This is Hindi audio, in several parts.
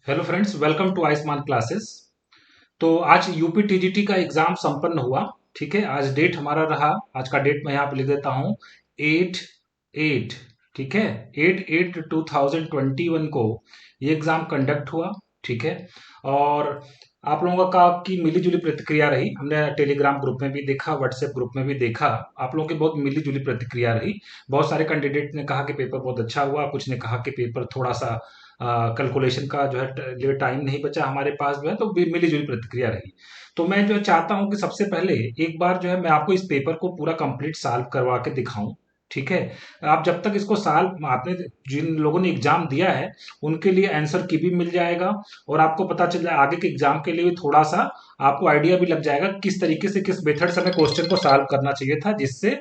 Hello friends, welcome to Ayushman classes. तो आज यूपी टीजीटी का एग्जाम संपन्न हुआ। ठीक है, आज डेट हमारा रहा। आज का डेट मैं यहाँ पे लिख देता हूँ 8/8। ठीक है, 8/8/2021 को ये एग्जाम कंडक्ट हुआ। ठीक है, और आप लोगों का की मिली जुली प्रतिक्रिया रही। हमने टेलीग्राम ग्रुप में भी देखा, व्हाट्सएप ग्रुप में भी देखा। आप लोगों की बहुत मिली जुली प्रतिक्रिया रही। बहुत सारे कैंडिडेट ने कहा कि पेपर बहुत अच्छा हुआ, कुछ ने कहा कि पेपर थोड़ा सा कैलकुलेशन का जो है लिए टाइम नहीं बचा हमारे पास, जो है तो मिली जुली प्रतिक्रिया रही। तो मैं जो चाहता हूं कि सबसे पहले एक बार जो है मैं आपको इस पेपर को पूरा कंप्लीट सॉल्व करवा के दिखाऊं। ठीक है, आप जब तक इसको सॉल्व, आपने जिन लोगों ने एग्जाम दिया है उनके लिए आंसर की भी मिल जाएगा, और आपको पता चल जाए आगे के एग्जाम के लिए भी थोड़ा सा आपको आइडिया भी लग जाएगा किस तरीके से, किस मेथड से हमें क्वेश्चन को सॉल्व करना चाहिए था, जिससे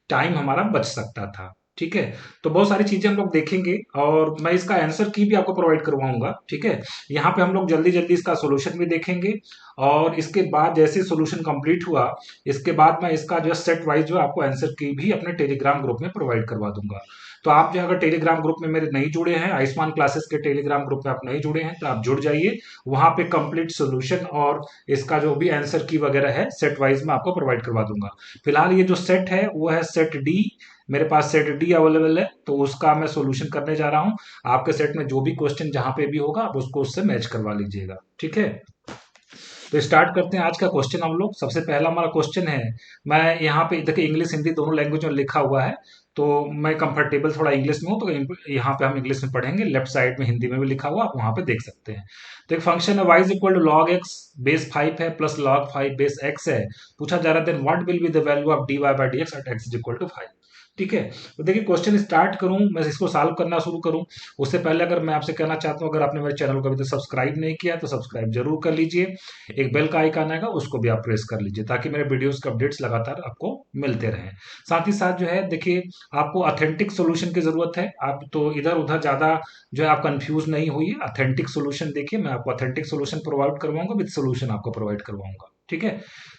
टाइम हमारा बच सकता था। ठीक है, तो बहुत सारी चीजें हम लोग देखेंगे, और मैं इसका आंसर की भी आपको प्रोवाइड करवाऊंगा। ठीक है, यहाँ पे हम लोग जल्दी जल्दी इसका सोल्यूशन भी देखेंगे, और इसके बाद जैसे सोल्यूशन कंप्लीट हुआ, इसके बाद मैं इसका जो सेट वाइज जो आपको आंसर की भी अपने टेलीग्राम ग्रुप में प्रोवाइड करवा दूंगा। तो आप जो अगर टेलीग्राम ग्रुप में मेरे नहीं जुड़े हैं, आयुष्मान क्लासेस के टेलीग्राम ग्रुप में आप नहीं जुड़े हैं, तो आप जुड़ जाइए। वहां पे कंप्लीट सोल्यूशन और इसका जो भी आंसर की वगैरह है सेट वाइज में आपको प्रोवाइड करवा दूंगा। फिलहाल ये जो सेट है वो है सेट डी। मेरे पास सेट डी अवेलेबल है, तो उसका मैं सॉल्यूशन करने जा रहा हूं। आपके सेट में जो भी क्वेश्चन जहां पे भी होगा आप उसको उससे मैच करवा लीजिएगा। ठीक है, तो स्टार्ट करते हैं आज का क्वेश्चन हम लोग। सबसे पहला हमारा क्वेश्चन है, मैं यहाँ पे देखिए इंग्लिश हिंदी दोनों लैंग्वेज में लिखा हुआ है, तो मैं कंफर्टेबल थोड़ा इंग्लिश में हूँ, तो यहाँ पे हम इंग्लिश में पढ़ेंगे। लेफ्ट साइड में हिंदी में भी लिखा हुआ, आप वहां पे देख सकते हैं। तो एक फंक्शन है y is equal to log x base 5 है प्लस लॉग 5 बेस x है। पूछा जा रहा है then what will be the value of dy by dx at x is equal to 5। ठीक है, तो देखिए क्वेश्चन स्टार्ट करूं, मैं इसको सॉल्व करना शुरू करूं उससे पहले अगर मैं आपसे कहना चाहता हूं, अगर आपने मेरे चैनल को अभी तक सब्सक्राइब नहीं किया तो सब्सक्राइब जरूर कर लीजिए। एक बेल का आइकन आएगा, उसको भी आप प्रेस कर लीजिए, ताकि मेरे वीडियोस के अपडेट्स लगातार आपको मिलते रहें। साथ ही साथ जो है देखिए, आपको ऑथेंटिक सॉल्यूशन की जरूरत है। आप तो इधर उधर ज्यादा जो है आप कंफ्यूज नहीं हुई, ऑथेंटिक सॉल्यूशन देखिए। मैं आपको ऑथेंटिक सॉल्यूशन प्रोवाइड करवाऊंगा, विद सॉल्यूशन आपको प्रोवाइड करवाऊंगा। ठीक है,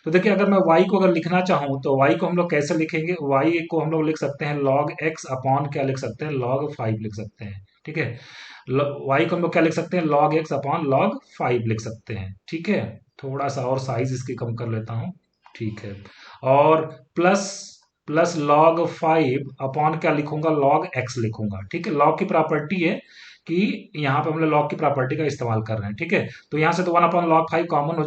तो देखिए अगर मैं y को अगर लिखना चाहूं तो y को हम लोग कैसे लिखेंगे? y को हम लोग लिख सकते हैं log x अपॉन क्या लिख सकते हैं, log 5 लिख सकते हैं। ठीक है, y को हम लोग क्या लिख सकते हैं, log x अपॉन log 5 लिख सकते हैं। ठीक है, थोड़ा सा और साइज इसकी कम कर लेता हूं। ठीक है, और प्लस प्लस log 5 अपॉन क्या लिखूंगा, log x लिखूंगा। ठीक है, log की प्रॉपर्टी है कि यहाँ पे हम लोग लॉग की प्रॉपर्टी का इस्तेमाल कर रहे हैं। ठीक है, तो यहाँ से तो 1/log 5 कॉमन हो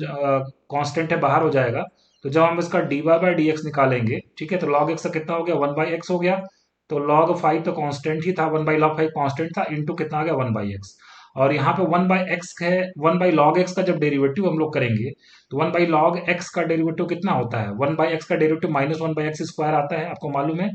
कांस्टेंट है, बाहर हो जाएगा। तो जब हम इसका dy बाय डी एक्स निकालेंगे, ठीक है, तो log x का कितना हो गया, 1/x हो गया। तो log 5 तो कांस्टेंट ही था, 1/log 5 कांस्टेंट था, इंटू कितना आ गया, 1/x। और यहाँ पे 1/x है, 1/log x का जब डेरिवेटिव हम लोग करेंगे, तो 1/log x का डेरिवेटिव कितना होता है, 1/x का डेरिवेटिव -1/x² आता है, आपको मालूम है।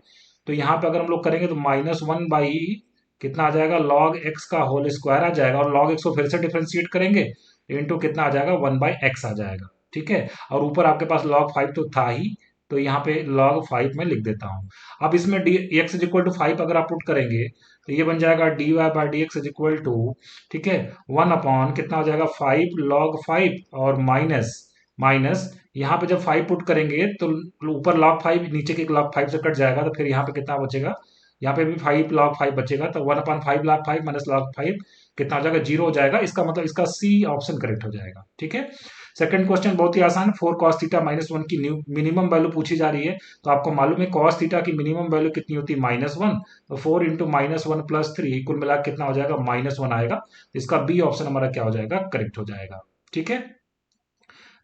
तो यहाँ पे अगर हम लोग करेंगे तो -1 कितना आ जाएगा, log x का होल स्क्वायर आ जाएगा, और log x को फिर से डिफरेंशिएट करेंगे, इंटू कितना आ जाएगा, 1/x आ जाएगा। ठीक है, और ऊपर आपके पास log 5 तो था ही, तो यहाँ पे log 5 में लिख देता हूँ। अब इसमें x इज इक्वल टू 5 अगर आप पुट करेंगे, तो ये बन जाएगा dy by d x is equal to, ठीक है, 1 अपॉन कितना हो जाएगा, 5 log 5, और माइनस माइनस यहाँ पे जब 5 पुट करेंगे तो ऊपर log 5 नीचे के log 5 से कट जाएगा, तो फिर यहाँ पे कितना बचेगा, यहाँ पे भी 5 log 5 बचेगा। तो 1/5 log 5 माइनस log 5 कितना हो जाएगा, 0 हो जाएगा। इसका मतलब इसका सी ऑप्शन करेक्ट हो जाएगा। ठीक है, सेकंड क्वेश्चन बहुत ही आसान, 4 cos θ-1 की मिनिमम वैल्यू पूछी जा रही है। तो आपको मालूम है cos थीटा की मिनिमम वैल्यू कितनी होती है, -1। तो 4 इंटू -1 प्लस 3 कुल मिला कितना हो जाएगा, -1 आएगा। इसका बी ऑप्शन हमारा क्या हो जाएगा, करेक्ट हो जाएगा। ठीक है,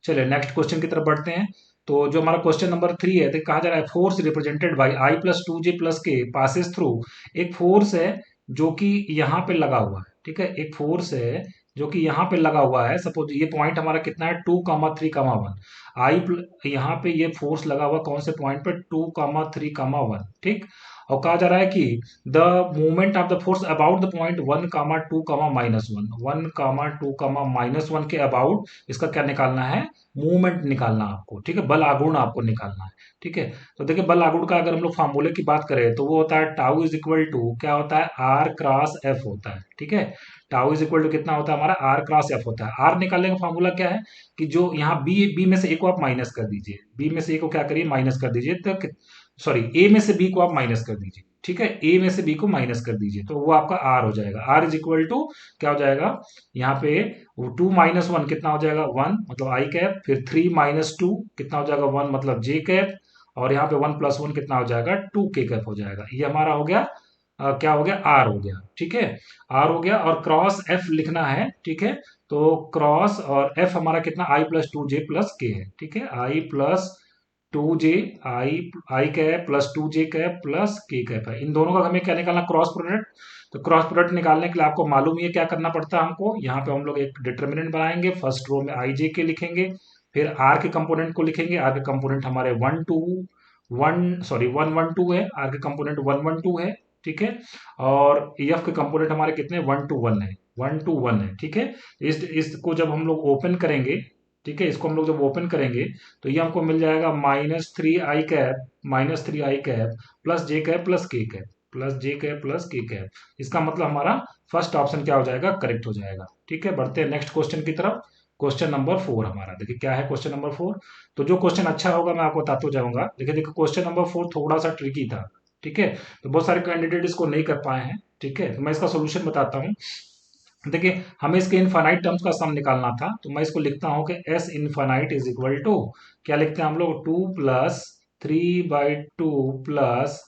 चलिए नेक्स्ट क्वेश्चन की तरफ बढ़ते हैं। तो जो हमारा क्वेश्चन नंबर 3 है, तो कहा जा रहा है force represented by I+2J+K passes through. एक फोर्स है जो कि यहाँ पे लगा हुआ है। ठीक है, एक फोर्स है जो कि यहाँ पे लगा हुआ है। सपोज ये पॉइंट हमारा कितना है, 2, 3, 1। यहाँ पे ये फोर्स लगा हुआ कौन से पॉइंट पे, 2, 3, 1। ठीक, और कहा जा रहा है कि the movement of the force about the point 1, 2, -1, 1, 2, -1 के अबाउट इसका क्या निकालना है, मूवमेंट निकालना आपको। ठीक है, बल आघूर्ण आपको निकालना है। ठीक है, तो देखिए बल आघूर्ण का अगर हम लोग फार्मूले की बात करें तो वो होता है टाउ इज इक्वल टू क्या होता है, आर क्रॉस एफ होता है। ठीक है, टाउ इज इक्वल टू कितना होता है हमारा, आर क्रॉस एफ होता है। आर निकालने का फार्मूला क्या है कि जो यहाँ बी बी में से एक को आप माइनस कर दीजिए, बी में से एक को क्या करिए, माइनस कर दीजिए। तो सॉरी ए में से बी को आप माइनस कर दीजिए, ठीक है, ए में से बी को माइनस कर दीजिए तो वो आपका आर हो जाएगा। आर इज इक्वल टू क्या हो जाएगा यहाँ पे, 2 - 1 कितना हो जाएगा 1 मतलब आई कैप, फिर 3 - 2 कितना हो जाएगा 1 मतलब जे कैप, और यहाँ पे 1 + 1 कितना हो जाएगा 2 k कैप हो जाएगा। ये हमारा हो गया क्या हो गया आर हो गया, ठीक है, आर हो गया। और क्रॉस एफ लिखना है, ठीक है, तो क्रॉस और एफ हमारा कितना I + 2j + k है, ठीक है, I + 2j, I cap plus 2j cap plus के कैप है। इन दोनों का हमें क्या निकालना, क्रॉस प्रोडक्ट। तो क्रॉस प्रोडक्ट निकालने के लिए आपको मालूम ही है क्या करना पड़ता है हमको। यहाँ पे हम लोग एक डिटर्मिनेंट बनाएंगे, फर्स्ट रो में I j k लिखेंगे, फिर आर के कंपोनेंट को लिखेंगे। आर के कंपोनेंट हमारे 1 1 है, आर के कंपोनेंट 1 1 2 है, ठीक है, और एफ के कंपोनेंट हमारे कितने 1 2 1 है, 1 2 1 है, ठीक है। इसको जब हम लोग ओपन करेंगे, ठीक है, इसको हम लोग जब ओपन करेंगे तो ये हमको मिल जाएगा -3i कैप प्लस जे कैप प्लस के कैप प्लस जे कैप प्लस के कैप। इसका मतलब हमारा फर्स्ट ऑप्शन क्या हो जाएगा, करेक्ट हो जाएगा, ठीक है। बढ़ते हैं नेक्स्ट क्वेश्चन की तरफ। क्वेश्चन नंबर 4 हमारा, देखिए क्या है क्वेश्चन नंबर 4। तो जो क्वेश्चन अच्छा होगा मैं आपको बताते जाऊंगा। देखिए देखिए क्वेश्चन नंबर 4 थोड़ा सा ट्रिकी था, ठीक है, तो बहुत सारे कैंडिडेट इसको नहीं कर पाए हैं, ठीक है, तो मैं इसका सोल्यूशन बताता हूँ। देखिए हमें इसके इनफाइनाइट टर्म्स का सम निकालना था, तो मैं इसको लिखता हूं कि S infinite is equal to क्या लिखते हैं हम लोग 2 + 3/2 प्लस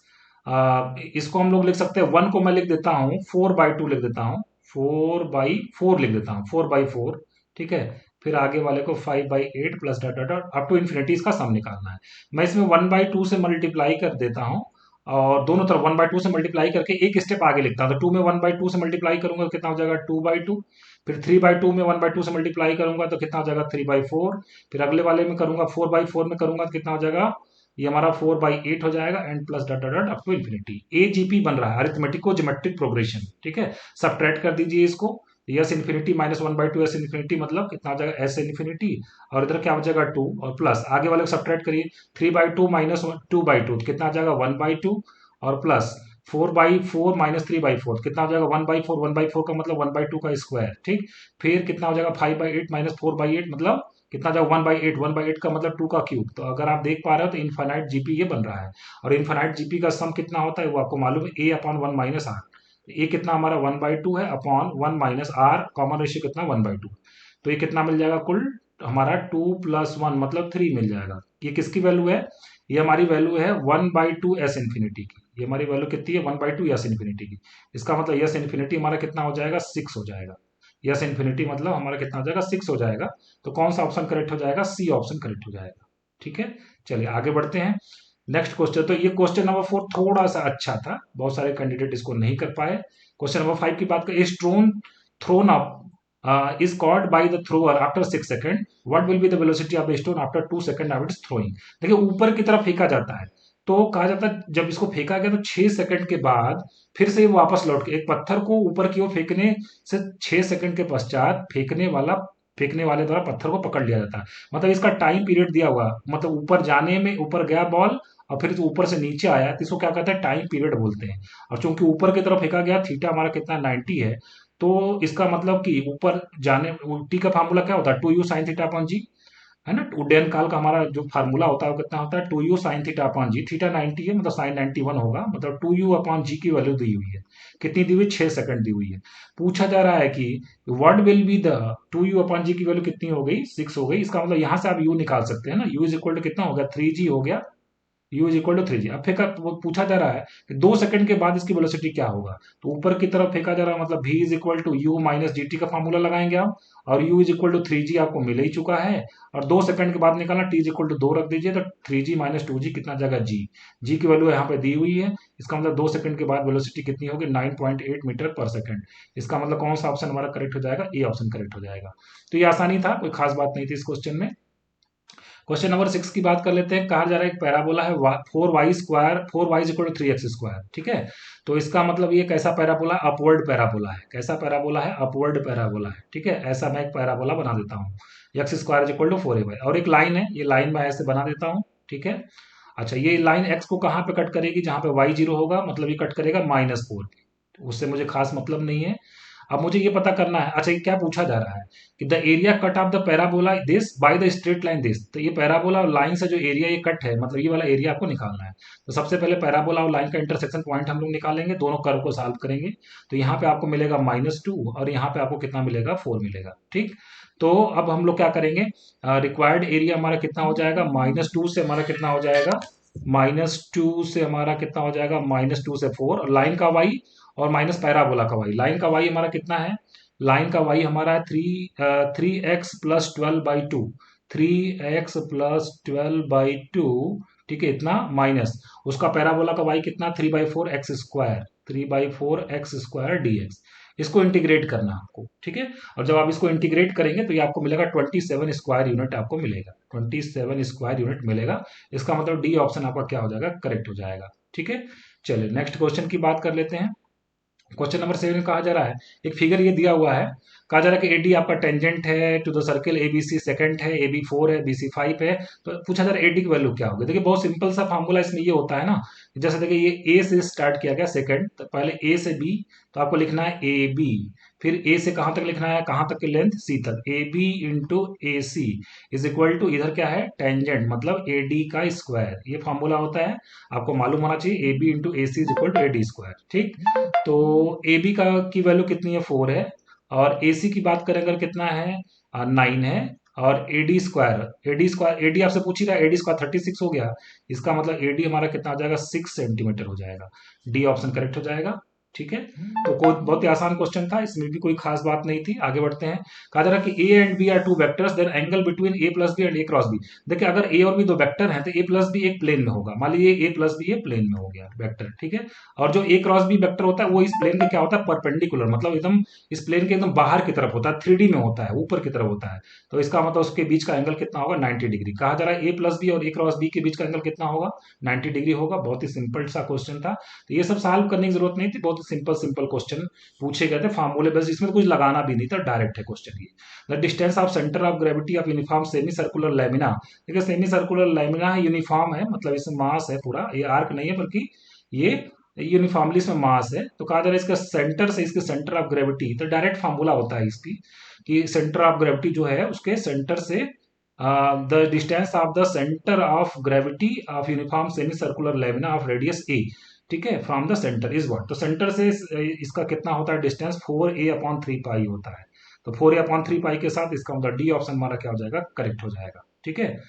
इसको हम लोग लिख सकते हैं 1 को मैं लिख देता हूं 4/2 लिख देता हूं, 4/4 लिख देता हूं, 4/4, ठीक है। फिर आगे वाले को 5/8 plus dot dot dot up to infinity इसका सम निकालना है। मैं इसमें 1/2 से मल्टीप्लाई कर देता हूं और दोनों तरफ 1/2 से मल्टीप्लाई करके एक स्टेप आगे लिखता हूं। तो 2 में 1/2 से मल्टीप्लाई करूंगा तो कितना हो जाएगा 2/2, फिर 3/2 में 1/2 से मल्टीप्लाई करूंगा तो कितना हो जाएगा 3/4, फिर अगले वाले में करूंगा 4/4 में करूंगा तो कितना हो जाएगा, ये हमारा 4/8 हो जाएगा and plus dot dot up to infinity. AGP बन रहा है, अरिथमेटिको ज्योमेट्रिक प्रोग्रेशन, ठीक है। सब्ट्रैक्ट कर दीजिए इसको, एस इन्फिनिटी -1/2 एस इन्फिनिटी मतलब कितना हो जाएगा एस इन्फिनिटी, और इधर क्या हो जाएगा 2 और प्लस आगे वाले को सब्ट्रैक्ट करिए, 3/2 -2/2 कितना आ जाएगा 1/2 और प्लस 4/4 -3/4 कितना हो जाएगा 1/4, 1/4 का मतलब 1/2 का स्क्वायर, ठीक। फिर कितना हो जाएगा 5/8 -4/8 मतलब कितना जाएगा 1/8, 1/8 का मतलब 2 का क्यूब। तो अगर आप देख पा रहे हो तो इनफाइनाइट जीपी ये बन रहा है, और इनफाइनाइट जीपी का सम कितना होता है वो आपको मालूम है, A/1 - R। ये कितना हमारा 1/2 है अपॉन 1 - R, कॉमन रेशियो कितना 1/2, तो ये कितना मिल जाएगा कुल हमारा 2 + 1 मतलब 3 मिल जाएगा। ये किसकी वैल्यू है, ये हमारी वैल्यू है 1/2 एस इन्फिनिटी की। ये हमारी वैल्यू कितनी है 1/2 एस इन्फिनिटी की। इसका मतलब एस इन्फिनिटी हमारा कितना हो जाएगा 6 हो जाएगा। एस इन्फिनिटी मतलब हमारा कितना हो जाएगा 6 हो जाएगा। तो कौन सा ऑप्शन करेक्ट हो जाएगा, सी ऑप्शन करेक्ट हो जाएगा, ठीक है। चलिए आगे बढ़ते हैं नेक्स्ट क्वेश्चन। तो ये क्वेश्चन नंबर 4 थोड़ा सा अच्छा था, बहुत सारे कैंडिडेट इसको नहीं कर पाए। क्वेश्चन नंबर 5 की बात करें, stone throne up is called by the thrower after 6 second, what will be the velocity of the stone after 2 second of its throwing. देखिए ऊपर की तरफ फेंका जाता है, तो कहा जाता है जब इसको फेंका गया तो 6 सेकंड के बाद फिर से वापस लौट के एक पत्थर को ऊपर की ओर फेंकने से 6 सेकंड के पश्चात फेंकने वाले द्वारा पत्थर को पकड़ लिया जाता है। मतलब इसका टाइम पीरियड दिया हुआ, मतलब ऊपर जाने में ऊपर गया बॉल और फिर ऊपर से नीचे आया तो इसको क्या कहते हैं टाइम पीरियड बोलते हैं। और चूंकि ऊपर की तरफ फेंका गया, थीटा हमारा कितना 90 है, तो इसका मतलब कि ऊपर जाने टी का फार्मूला क्या होता है 2u sin θ/g, है ना। उड्डयन काल का हमारा जो फार्मूला होता है वो कितना होता है 2u sin θ/g, थीटा 90 है मतलब साइन 91 होगा, मतलब 2u/g की वैल्यू दी हुई है, कितनी दी हुई 6 सेकंड दी हुई है। पूछा जा रहा है कि what will be the 2u/g की वैल्यू कितनी हो गई 6 हो गई। इसका मतलब यहां से आप u निकाल सकते हैं ना, u इज इक्वल टू कितना हो गया 3g हो गया, u is equal to 3g। अब फेंका वो पूछा जा रहा है कि 2 सेकंड के बाद इसकी वेलोसिटी क्या होगा, तो ऊपर की तरफ फेंका जा रहा है मतलब v is equal to u minus gt का फॉर्मूला लगाएंगे आप, और u is equal to 3g आपको मिल ही चुका है, और 2 सेकंड के बाद निकालना t इज इक्वल टू 2 रख दीजिए, तो 3g - 2g कितना जगह g की वैल्यू यहाँ पे दी हुई है। इसका मतलब 2 सेकंड के बाद वेलोसिटी कितनी होगी 9.8 मीटर पर सेकंड। इसका मतलब कौन सा ऑप्शन हमारा करेक्ट हो जाएगा, ए ऑप्शन करेक्ट हो जाएगा। तो ये आसानी था, कोई खास बात नहीं थी इस क्वेश्चन में। क्वेश्चन नंबर 6 की बात कर लेते हैं। कहा जा रहा है एक पैराबोला है 4y = 3x², ठीक है। तो इसका मतलब ये कैसा पैराबोला, अपवर्ड पैराबोला है। कैसा पैराबोला है, अपवर्ड पैराबोला है, ठीक है। ऐसा मैं एक पैराबोला बना देता हूँ, x² = 4ay, और एक लाइन है, ये लाइन मैं ऐसे बना देता हूँ, ठीक है। अच्छा ये लाइन x को कहाँ पे कट करेगी, जहां पे y 0 होगा, मतलब ये कट करेगा -4, उससे मुझे खास मतलब नहीं है। अब मुझे ये पता करना है, अच्छा ये क्या पूछा जा रहा है कि the area cut off the parabola this by the straight line this. तो ये पैराबोला लाइन से जो एरिया ये कट है, मतलब ये वाला एरिया आपको निकालना है। तो सबसे पहले पैराबोला और लाइन का इंटरसेक्शन पॉइंट हम लोग निकालेंगे, दोनों कर्व को सॉल्व करेंगे। तो यहाँ पे आपको मिलेगा -2 और यहाँ पे आपको कितना मिलेगा, 4 मिलेगा। ठीक, तो अब हम लोग क्या करेंगे, रिक्वायर्ड एरिया हमारा कितना हो जाएगा, -2 से हमारा कितना हो जाएगा, -2 से हमारा कितना हो जाएगा, -2 से 4, और लाइन का वाई और माइनस पैराबोला का वाई। लाइन का वाई हमारा कितना है, लाइन का वाई हमारा है 3x+12/2, 3x+12/2, ठीक है, इतना माइनस उसका पैराबोला का वाई कितना, 3/4x², 3/4x² dx। इसको इंटीग्रेट करना आपको, ठीक है। और जब आप इसको इंटीग्रेट करेंगे तो ये आपको मिलेगा 27 स्क्वायर यूनिट, आपको मिलेगा 27 स्क्वायर यूनिट मिलेगा। इसका मतलब डी ऑप्शन आपका क्या हो जाएगा, करेक्ट हो जाएगा। ठीक है, चलिए नेक्स्ट क्वेश्चन की बात कर लेते हैं। क्वेश्चन नंबर 7 में कहा जा रहा है, एक फिगर ये दिया हुआ है, कहा जा रहा है कि एडी आपका टेंजेंट है to the circle ABC, second है, एबी 4 है, बीसी 5 है। तो पूछा जा रहा है एडी की वैल्यू क्या होगी। देखिए बहुत सिंपल सा फार्मूला इसमें ये होता है ना, जैसे देखिए ये ए से स्टार्ट किया गया सेकंड, तो पहले ए से बी, तो आपको लिखना है ए बी, फिर ए से कहां तक लिखना है, कहां तक की लेंथ, सी तक, A B into A C is equal to, इधर क्या है टेंजेंट, मतलब ए डी का स्क्वायर। ये फार्मूला होता है, आपको मालूम होना चाहिए, A B into A C is equal to A D square. ठीक, तो ए बी का की वैल्यू कितनी है, 4 है, और ए सी की बात करें अगर कितना है, 9 है, और एडी आपसे पूछ ही रहा है, एडी स्क्वायर 36 हो गया। इसका मतलब एडी हमारा कितना हो जाएगा, 6 सेंटीमीटर हो जाएगा। डी ऑप्शन करेक्ट हो जाएगा। ठीक है, तो कोई बहुत ही आसान क्वेश्चन था, इसमें भी कोई खास बात नहीं थी। आगे बढ़ते हैं, कहा जा रहा है कि A and B are two vectors, then angle between A plus B and A cross B. देखिए अगर ए और बी दो वेक्टर हैं तो ए प्लस बी एक प्लेन में होगा, मान लीजिए ए प्लस बी ये प्लेन में हो गया वेक्टर, ठीक है। और जो ए क्रॉस बी वेक्टर होता है वो इस प्लेन के क्या होता है, परपेंडिकुलर, मतलब एकदम इस प्लेन के एकदम बाहर की तरफ होता है, 3D में होता है, ऊपर की तरफ होता है। तो इसका मतलब उसके बीच का एंगल कितना होगा, 90 डिग्री। कहा जा रहा है ए प्लस बी और ए क्रॉस बी के बीच का एंगल कितना होगा, 90 डिग्री होगा। बहुत ही सिंपल सा क्वेश्चन था, तो ये सब सॉल्व करने की जरूरत नहीं थी, बहुत सिंपल सिंपल क्वेश्चन पूछे गए थे, फार्मूले बस, इसमें तो कुछ लगाना भी नहीं था, डायरेक्ट है क्वेश्चन ये। The distance of centre of gravity of uniform semi circular lamina. देखिए सेमी सर्कुलर लैमिना है, यूनिफॉर्म है, मतलब इसमें मास है पूरा, ये आर्क नहीं है बल्कि ये यूनिफॉर्मली इसमें मास है। तो कहा जा रहा है इसका सेंटर से इसके सेंटर ऑफ ग्रेविटी, तो डायरेक्ट फार्मूला होता है इसकी कि सेंटर ऑफ ग्रेविटी जो है उसके सेंटर से the distance of the centre of gravity of uniform semi circular lamina of radius a, ठीक है, from the centre is what. तो सेंटर से इसका कितना होता है डिस्टेंस, 4a/3 पाई होता है। तो 4a/3 पाई के साथ इसका मतलब डी ऑप्शन हमारा क्या हो जाएगा, करेक्ट हो जाएगा। ठीक है,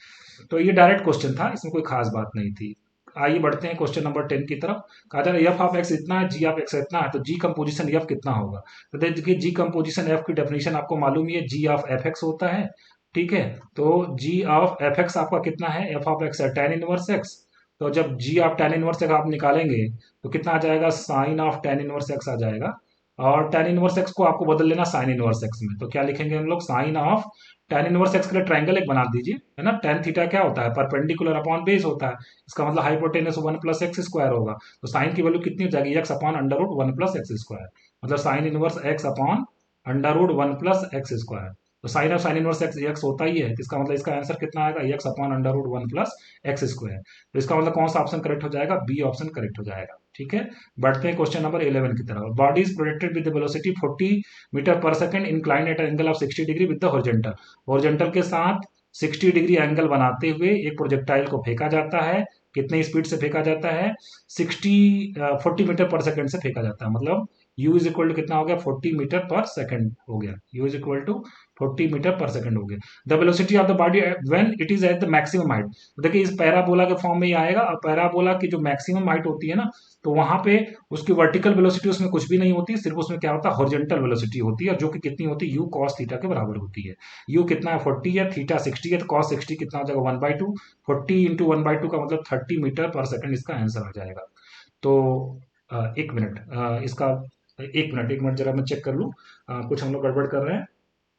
तो ये डायरेक्ट क्वेश्चन था, इसमें कोई खास बात नहीं थी। आइए बढ़ते हैं क्वेश्चन नंबर 10 की तरफ। कहा जा रहा है एफ ऑफ एक्स इतना है, जी ऑफ एक्स इतना है, तो जी कंपोजिशन एफ कितना होगा। तो देखिए जी कंपोजिशन एफ की डेफिनेशन आपको मालूम ही है, जी ऑफ एफ एक्स होता है। ठीक है, तो जी ऑफ एफ एक्स आपका कितना है, एफ ऑफ एक्स है tan इनवर्स एक्स। तो जब g of tan inverse x आप निकालेंगे तो कितना आ जाएगा, sine of tan inverse x आ जाएगा। और tan इनवर्स एक्स को आपको बदल लेना साइन इनवर्स एक्स में, तो क्या लिखेंगे हम लोग, sine of tan inverse x के लिए ट्राइंगल एक बना दीजिए, है ना। tan थीटा क्या होता है, परपेंडिकुलर अपॉन बेस होता है, इसका मतलब हाइपोटेनस 1+x² होगा। तो साइन की वैल्यू कितनी हो जाएगी, x/√1+x², मतलब साइन इनवर्स x/√1+x²। तो sine of sine inverse x होता ही है, तो इसका मतलब इसका आंसर कितना आएगा, x/√1+x²। तो इसका मतलब कौन सा ऑप्शन करेक्ट हो जाएगा, बी ऑप्शन करेक्ट हो जाएगा। ठीक है, बढ़ते हैं क्वेश्चन नंबर 11 की तरफ। Body is projected with velocity 40 metre per second inclined at angle of 60 degree with the horizontal. Horizontal के साथ 60 डिग्री एंगल बनाते हुए एक प्रोजेक्टाइल को फेंका जाता है। कितने स्पीड से फेंका जाता है, 40 मीटर पर सेकंड से फेंका जाता है, मतलब u इज इक्वल टू कितना हो गया, 40 मीटर पर सेकंड हो गया, u is equal to 40 metre per second हो गया। The velocity of the body when it is at the maximum height. देखिए इस पैराबोला के फॉर्म में ही आएगा, और पैराबोला की जो मैक्सिमम हाइट होती है ना, तो वहां पे उसकी वर्टिकल वेलोसिटी उसमें कुछ भी नहीं होती, सिर्फ उसमें क्या होता है, हॉरिजॉन्टल वेलोसिटी होती है, जो कि कितनी होती है, u cos थीटा के बराबर होती है। u कितना है, 40 है, थीटा 60 है, तो cos 60 कितना हो जाएगा, 1/2। 40 इंटू 1/2 का मतलब 30 मीटर पर सेकंड इसका आंसर आ जाएगा। तो एक मिनट, इसका एक मिनट जरा मैं चेक कर लूँ, कुछ हम लोग गड़बड़ कर रहे हैं।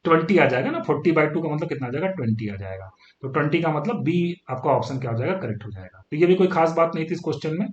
20 आ जाएगा ना, 40/2 का मतलब कितना आ जाएगा, 20 आ जाएगा। तो 20 का मतलब बी आपका ऑप्शन क्या हो जाएगा, करेक्ट हो जाएगा। तो ये भी कोई खास बात नहीं थी इस क्वेश्चन में।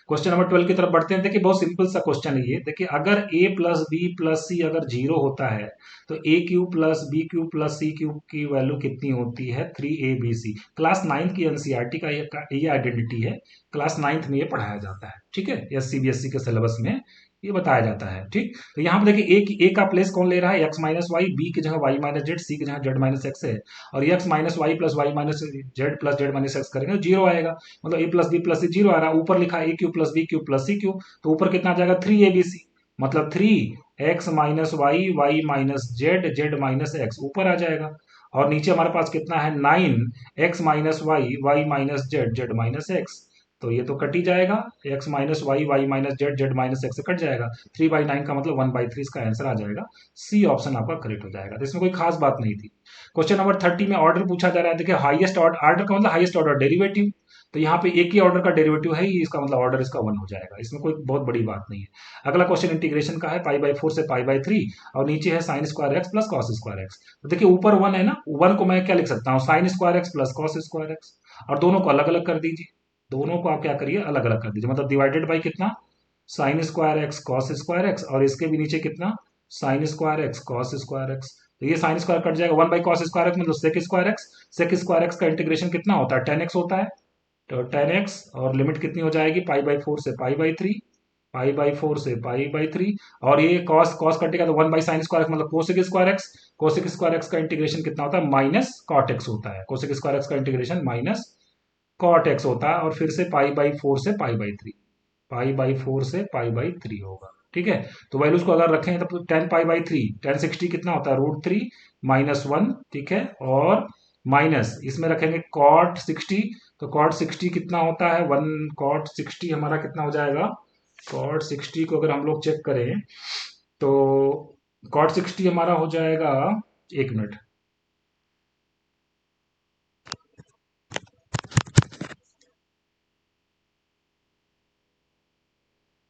क्वेश्चन नंबर 12 की तरफ बढ़ते हैं। देखिए बहुत सिंपल सा क्वेश्चन है ये। देखिए अगर a प्लस बी प्लस सी अगर 0 होता है तो a³ plus b³ plus c³ की वैल्यू कितनी होती है, 3abc। क्लास 9 की एनसीईआरटी का ये आइडेंटिटी है, क्लास 9th में ये पढ़ाया जाता है। ठीक है, या सीबीएसई के सिलेबस में ये बताया जाता है। ठीक, तो यहाँ पे देखिए ए का प्लेस कौन ले रहा है, एक्स माइनस वाई, बी की जगह वाई माइनस जेड, सी की जगह जेड माइनस एक्स है, और x minus y minus z plus z minus x करेंगे तो जीरो आएगा, मतलब a plus b plus c zero आ रहा है। ऊपर लिखा a cube plus b cube plus c cube, तो ऊपर कितना आ जाएगा 3abc, मतलब 3x minus y minus z minus x ऊपर आ जाएगा, और नीचे हमारे पास कितना है 9x minus y minus z minus x, तो ये तो कट ही जाएगा, x minus y minus z minus x से कट जाएगा, 3/9 का मतलब 1/3 इसका आंसर आ जाएगा, सी ऑप्शन आपका करेक्ट हो जाएगा। तो इसमें कोई खास बात नहीं थी। क्वेश्चन नंबर 30 में ऑर्डर पूछा जा रहा है, देखिए हाईएस्ट ऑर्डर का मतलब हाईएस्ट ऑर्डर डेरिवेटिव, तो यहाँ पे एक ही ऑर्डर का डेरिवेटिव है ही, इसका मतलब ऑर्डर इसका 1 हो जाएगा, इसमें कोई बहुत बड़ी बात नहीं है। अगला क्वेश्चन इंटीग्रेशन का है, π/4 से π/3, और नीचे है sine square x plus cos square x. तो देखिए ऊपर 1 है ना, 1 को मैं क्या लिख सकता हूँ, sine square x plus cos square x, और दोनों को अलग अलग कर दीजिए, दोनों को आप क्या करिए अलग अलग कर दीजिए, मतलब डिवाइडेड बाई कितना, sine square x cos square x, और इसके भी नीचे कितना, sine square x cos square x, तो ये साइन स्क्वायर कट जाएगा, 1/cos स्क्वायर एक्स मतलब sec square x, sec square x का इंटीग्रेशन कितना होता है 10x होता है, तो 10x, और लिमिट कितनी हो जाएगी π/4 से π/3, π/4 से π/3, और ये cos cos कटेगा तो 1/sin स्क्वायर एक्स मतलब cosec square x, cosec square x का इंटीग्रेशन कितना होता है माइनस कॉट एक्स होता है, कोसेक स्क्वायर एक्स का इंटीग्रेशन माइनस कॉट एक्स होता है, और फिर से π/4 से π/3, π/4 से π/3 होगा। ठीक है, तो वैल्यूज को अगर रखें तो 10π/3, 1060 कितना होता है √3 -1, ठीक है, और माइनस इसमें रखेंगे कॉट 60, तो कॉट 60 कितना होता है 1, कॉट 60 हमारा कितना हो जाएगा, कॉट 60 को अगर हम लोग चेक करें तो कॉट 60 हमारा हो जाएगा, एक मिनट,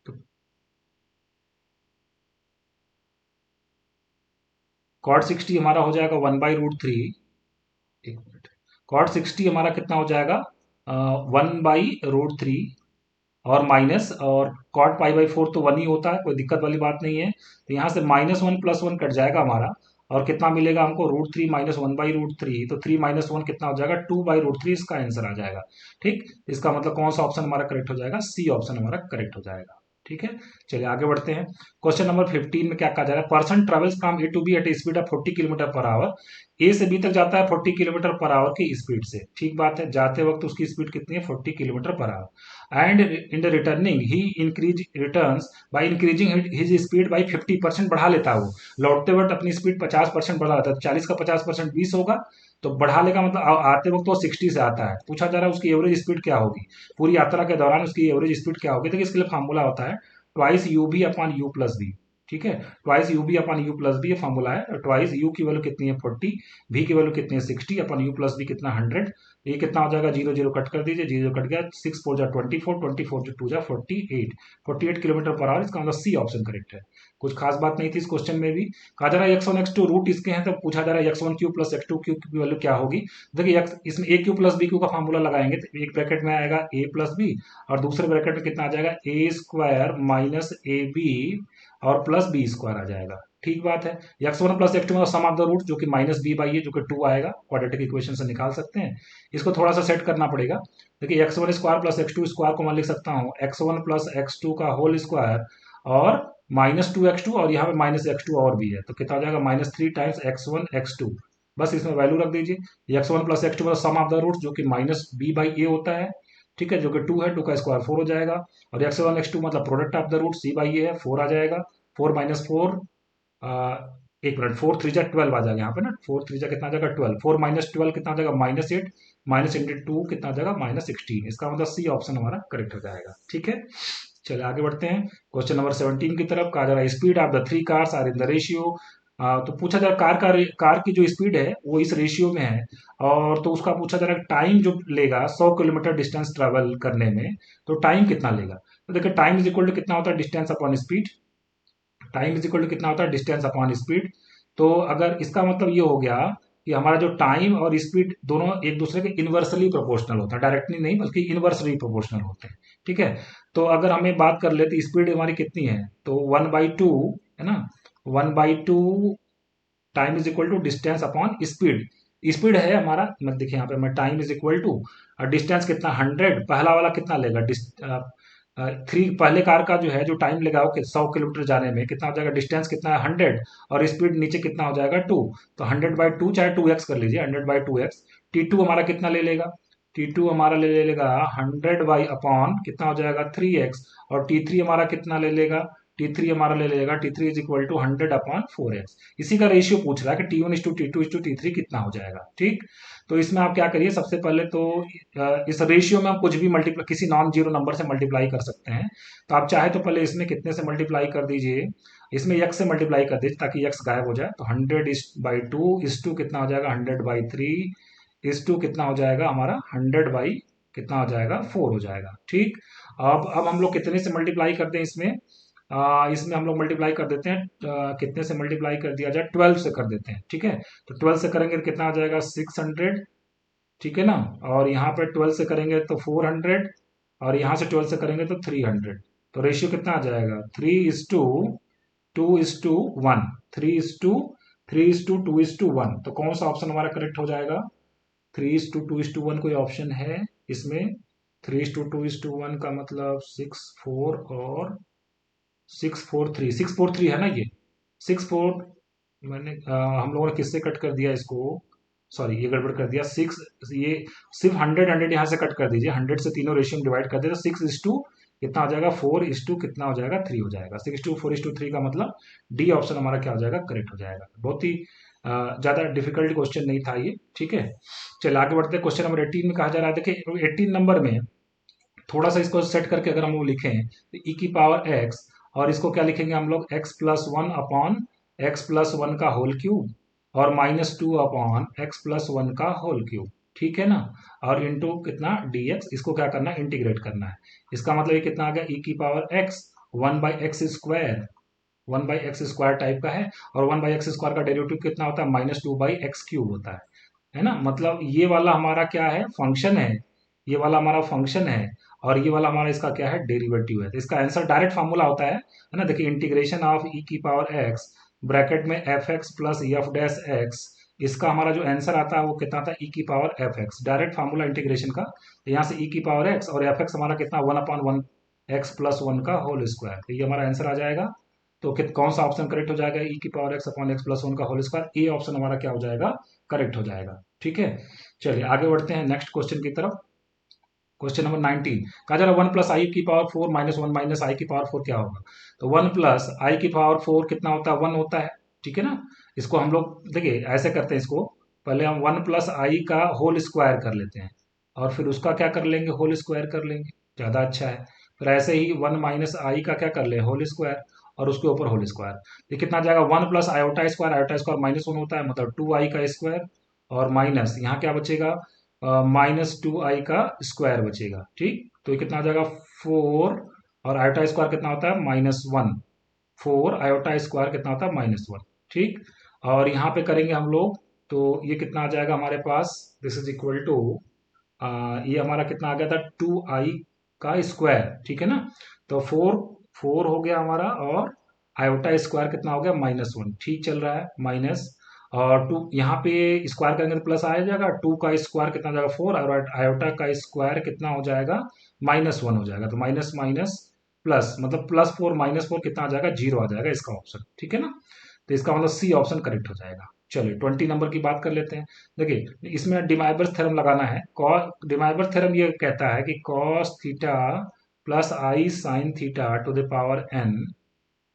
तो कॉट 60 हमारा हो जाएगा 1/√3, एक मिनट, कॉट 60 हमारा कितना हो जाएगा 1/√3, और माइनस, और कॉट π/4 तो 1 ही होता है, कोई दिक्कत वाली बात नहीं है, तो यहाँ से -1 + 1 कट जाएगा हमारा, और कितना मिलेगा हमको √3 - 1/√3, तो 3 - 1 कितना हो जाएगा 2/√3, इसका आंसर आ जाएगा। ठीक, इसका मतलब कौन सा ऑप्शन हमारा करेक्ट हो जाएगा, सी ऑप्शन हमारा करेक्ट हो जाएगा। ठीक है, चलिए आगे बढ़ते हैं। क्वेश्चन नंबर 15 में क्या कहा जा रहा है, person travels from a to b at speed of 40 kilometre per hour, a से बी तक जाता है 40 किलोमीटर पर आवर की स्पीड से, ठीक बात है, जाते वक्त उसकी स्पीड कितनी है 40 kilometre per our, and in the returning he returns by increasing his speed bye 50%, बढ़ा लेता है वो, लौटते वक्त अपनी स्पीड 50% बढ़ा लेता है, तो 40 का 50% 20 होगा, तो बढ़ा लेगा मतलब आते वक्त वो 60 से आता है, पूछा जा रहा है उसकी एवरेज स्पीड क्या होगी, पूरी यात्रा के दौरान उसकी एवरेज स्पीड क्या होगी, देखिए इसके लिए फार्मूला होता है twice u b upon u plus b. ठीक है, twice u b upon u plus B, ये फॉर्मूला है, ट्वाइस यू की वैल्यू कितनी है 40, भी की वैल्यू कितनी है 60, अपन यू प्लस बी कितना 100, ये कितना हो जाएगा, 0 0 कट कर दीजिए, 0 कट गया, 6 4 जा 24, 24 2 जा 48, 48 किलोमीटर पर आवर, इसका मतलब सी ऑप्शन करेक्ट है। कुछ खास बात नहीं थी इस क्वेश्चन में भी, कहा जा रहा है x1 x2 रूट इसके हैं, तो पूछा जा रहा है x1 Q plus x2 Q की वैल्यू क्या होगी, देखिए इसमें ए क्यू प्लस बी क्यू का फॉर्मूला लगाएंगे, तो एक ब्रैकेट में आएगा a प्लस बी, और दूसरे ब्रैकेट में कितना आ जाएगा ए स्क्वायर माइनस ए बी और प्लस बी स्क्वायर आ जाएगा। ठीक बात है, x1 प्लस x2 मतलब सम ऑफ द रूट, जो कि -b/a जो कि 2 आएगा, क्वाड्रेटिक इक्वेशन से निकाल सकते हैं, इसको थोड़ा सा सेट करना पड़ेगा। देखिए x1 square plus x2 square को मैं लिख सकता हूँ x1 प्लस x2 का होल स्क्वायर, और -2x2, और यहाँ पे -x2 और भी है, तो कितना हो जाएगा -3 टाइम्स x1 x2, बस इसमें वैल्यू रख दीजिए, x1 प्लस x2 मतलब सम ऑफ द रूट, जो कि -b/a होता है, ठीक है, जो कि 2 है, 2 का स्क्वायर 4 हो जाएगा, और x1 x2 मतलब product of the root c/a है, 4 आ जाएगा, 4 - 4, एक मिनट, 4 3 जा 12 आ जाएगा यहाँ पे ना, 4 3 जा कितना आ जाएगा 12, 4 - 12 कितना आ जाएगा -8, माइनस इंटू 2 कितना आ जाएगा -16, इसका मतलब सी ऑप्शन हमारा करेक्ट हो जाएगा। ठीक है, चलिए आगे बढ़ते हैं क्वेश्चन नंबर 17 की तरफ, कहा जा रहा है speed of the 3 cars are in the ratio, तो पूछा जा रहा है कार की जो स्पीड है वो इस रेशियो में है, और तो उसका पूछा जा रहा है टाइम जो लेगा 100 किलोमीटर डिस्टेंस ट्रेवल करने में, तो टाइम कितना लेगा, तो देखिए टाइम इज इक्वल टू कितना होता है distance upon speed, time is equal to कितना होता है डिस्टेंस अपॉन स्पीड, तो अगर इसका मतलब ये हो गया कि हमारा जो टाइम और स्पीड दोनों एक दूसरे के इनवर्सली प्रोपोर्शनल होता है, डायरेक्टली नहीं बल्कि इनवर्सली प्रोपोर्शनल होते हैं। ठीक है, तो अगर हमें बात कर ले तो स्पीड हमारी कितनी है, तो 1/2 है ना, 1/2 time is equal to distance upon speed, speed है हमारा, मैं देखिए यहाँ पे मैं time is equal to distance कितना 100, पहला वाला कितना लेगा थ्री पहले कार का जो है जो टाइम लगा हो 100 किलोमीटर जाने में कितना हो जाएगा, डिस्टेंस कितना है 100, और स्पीड नीचे कितना हो जाएगा 2। तो 100/2 चाहे 2x कर लीजिए, 100/2x। T2 हमारा कितना ले लेगा, T2 हमारा ले लेगा 100 कितना हो जाएगा 3x, और T3 हमारा कितना ले लेगा, T3 हमारा ले लेगा, T3 is equal to 100/4x। इसी का रेशियो पूछ रहा है कि T1:T2:T3 कितना हो जाएगा। ठीक, तो इसमें आप क्या करिए, सबसे पहले तो इस रेशियो में हम कुछ भी मल्टीप्लाई, किसी नॉन जीरो नंबर से मल्टीप्लाई कर सकते हैं। तो आप चाहे तो पहले इसमें कितने से मल्टीप्लाई कर दीजिए, इसमें x से मल्टीप्लाई कर दीजिए ताकि x गायब हो जाए। तो 100/2 कितना हो जाएगा 100/3 कितना हो जाएगा हमारा 100 कितना हो जाएगा 4 हो जाएगा। ठीक, अब हम लोग कितने से मल्टीप्लाई करते हैं इसमें, इसमें हम लोग मल्टीप्लाई कर देते हैं, कितने से मल्टीप्लाई कर दिया जाए, 12 से कर देते हैं। ठीक है, तो 12 से करेंगे तो कितना आ जाएगा 600। ठीक है ना, और यहाँ पे 12 से करेंगे तो 400, और यहाँ से 12 से करेंगे तो 300। तो रेशियो कितना आ जाएगा 3:2:1, 3:2:1। तो कौन सा ऑप्शन हमारा करेक्ट हो जाएगा, 3:2:1 कोई ऑप्शन है इसमें, 3:2:1 का मतलब 6 4 और 643 है ना ये 6 4। मैंने हम लोगों ने किससे कट कर दिया इसको, सॉरी ये गड़बड़ कर दिया, सिक्स, ये सिर्फ 100 यहाँ से कट कर दीजिए, 100 से तीनों रेशियो में डिवाइड कर दे तो 6:2 कितना हो जाएगा 4:2 कितना हो जाएगा 3 हो जाएगा, 6:4:3 का मतलब डी ऑप्शन हमारा क्या हो जाएगा करेक्ट हो जाएगा। बहुत ही ज्यादा डिफिकल्ट क्वेश्चन नहीं था ये। ठीक है, चलिए आगे बढ़ते हैं। क्वेश्चन नंबर 18 में कहा जा रहा है, देखिए 18 नंबर में थोड़ा सा इसको सेट करके अगर हम लोग लिखें तो e⁻x, और इसको क्या लिखेंगे हम लोग x+1 का होल क्यूब, और -2 x+1 का होल क्यूब। ठीक है ना, और इंटू कितना dx, इसको क्या करना है इंटीग्रेट करना है। इसका मतलब ये कितना आ गया e⁻x 1/x², 1/x² टाइप का है, और 1/x² का डेरिवेटिव कितना होता है -2/x³ होता है ना। मतलब ये वाला हमारा क्या है फंक्शन है, ये वाला हमारा फंक्शन है, और ये वाला हमारा इसका क्या है डेरिवेटिव है। तो इसका आंसर डायरेक्ट फार्मूला होता है ना, देखिए इंटीग्रेशन ऑफ e⁻x ब्रैकेट में fx प्लस f'(x), इसका हमारा जो आंसर आता है वो कितना आता है e⁻fx, डायरेक्ट फार्मूला इंटीग्रेशन का। तो यहाँ से e⁻x और fx हमारा कितना 1/1 x+1 का होल स्क्वायर, तो ये हमारा आंसर आ जाएगा। तो कौन सा ऑप्शन करेक्ट हो जाएगा e⁻x/x+1 का होल स्क्वायर, ए ऑप्शन हमारा क्या हो जाएगा करेक्ट हो जाएगा। ठीक है, चलिए आगे बढ़ते हैं नेक्स्ट क्वेश्चन की तरफ। क्वेश्चन नंबर 19 कहा जा रहा है 1+i⁴ -1 - i⁴ क्या होगा। तो 1+i⁴ कितना होता है 1 होता है। ठीक है ना, इसको हम लोग देखिए ऐसे करते हैं, इसको पहले हम 1+i का होल स्क्वायर कर लेते हैं, और फिर उसका क्या कर लेंगे होल स्क्वायर कर लेंगे, ज़्यादा अच्छा है। फिर ऐसे ही 1 - i का क्या कर ले होल स्क्वायर, और उसके ऊपर होल स्क्वायर। तो कितना आ जाएगा 1+i⁴ -1 होता है मतलब 2i का स्क्वायर, और माइनस यहाँ क्या बचेगा -2i का स्क्वायर बचेगा। ठीक, तो ये कितना आ जाएगा 4, और आयोटा स्क्वायर कितना होता है -1, 4 आयोटा स्क्वायर कितना होता है -1। ठीक, और यहाँ पे करेंगे हम लोग तो ये कितना आ जाएगा हमारे पास, दिस इज इक्वल टू ये हमारा कितना आ गया था 2i का स्क्वायर। ठीक है ना, तो 4 हो गया हमारा, और आयोटा स्क्वायर कितना हो गया -1। ठीक चल रहा है माइनस, और 2 यहाँ पे स्क्वायर करेंगे तो प्लस आ जाएगा, 2 का स्क्वायर कितना हो जाएगा 4, और आयोटा का स्क्वायर कितना हो जाएगा -1 हो जाएगा। तो माइनस माइनस प्लस मतलब +4 -4 कितना आ जाएगा 0 आ जाएगा इसका ऑप्शन। ठीक है ना, तो इसका मतलब सी ऑप्शन करेक्ट हो जाएगा। चलिए 20 नंबर की बात कर लेते हैं। देखिए इसमें डिमाइवर्स थ्योरम लगाना है। डिमाइवर्स थ्योरम ये कहता है कि cos theta plus I sine theta two the power n,